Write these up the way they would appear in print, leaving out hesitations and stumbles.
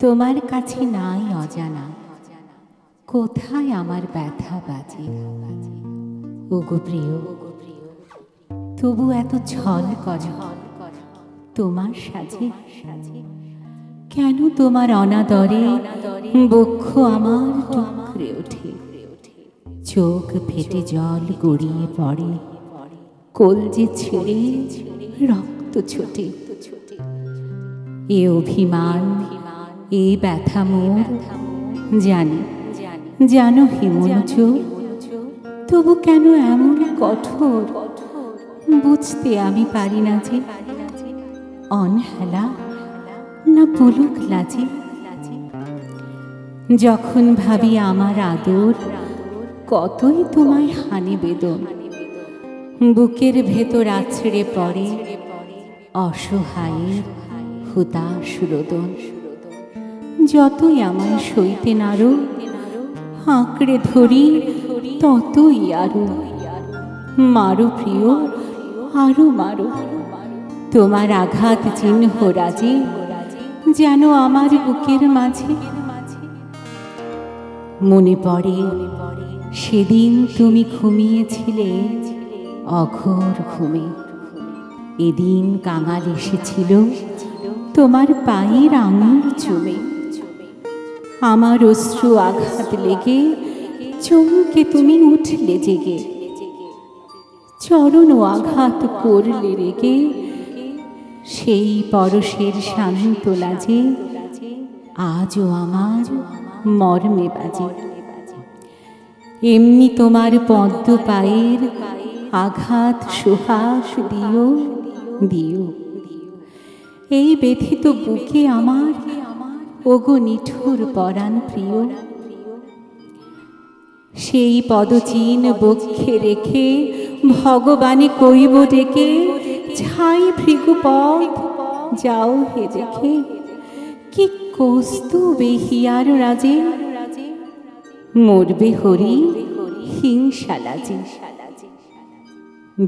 তোমার কাছে নাই অজানা, কোথায় আমার ব্যথা বাজে। ওগো প্রিয়, তবু এত ছল কর তোমার সাজে। কেন তোমার অনাদরে বক্ষ আমার টুকরে ওঠে, চোখ ফেটে জল গড়িয়ে পড়ে, কলজে ছেড়ে রক্ত ছোটে। এ অভিমান, এ ব্যথা মোর জানি, জানো হে মনোযোগ, তবু কেন এমন কঠোর বুঝতে আমি পারি না যে অনহেলা না পুলক লাজে। যখন ভাবি আমার আদর কতই তোমায় হানি বেদন, বুকের ভেতর আছড়ে পড়ে অসহায়ের হুতাশ রোদন। যতই আমায় সইতে নাড়ো আঁকড়ে ধরি ততই আরো মারো প্রিয়, আরো মারো। তোমার আঘাত চিহ্ন রাজে যেন আমার বুকের মাঝে। মনে পড়ে সেদিন তুমি ঘুমিয়েছিলে অঘোর ঘুমে, এদিন কাঙাল এসেছিল তোমার পায়ের আঙুল চুমে। আমার অশ্রু আঘাত লেগে চমকে তুমি উঠলে জেগে, চরণ আঘাত করলে রেগে সেই পরশের শান্ত লাজে আজও আমার মর্মে বাজে। এমনি তোমার পদ্ম পায়ের আঘাত সোহাগ দিও দিও, এই ব্যথিত বুকে আমার ওগো নিঠুর পরাণ প্রিয়। সেই পদচিহ্ন বক্ষে রেখে ভগবানে কইব ডেকে, ছাই ভৃগুপথ যাও হে দেখে, কি কৌস্তুবে হিয়ার রাজে মরবে হরি হিংসা লাজে।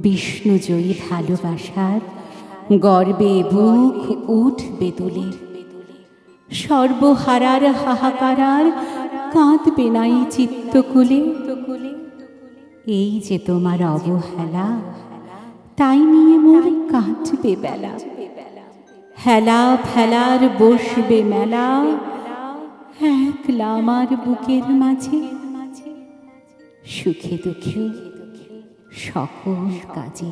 বিষ্ণুজয়ী ভালোবাসার গর্বে বুক উঠবে দুলে, সর্বহারার হাহাকারার কাঁদবে নাই চিত্তকুলে। এই যে তোমার অবহেলা, তাই নিয়ে মোর কাটবে বেলা, হেলা ফেলার বসবে মেলা একলা আমার বুকের মাঝে। সুখে দুঃখে সকল কাজে।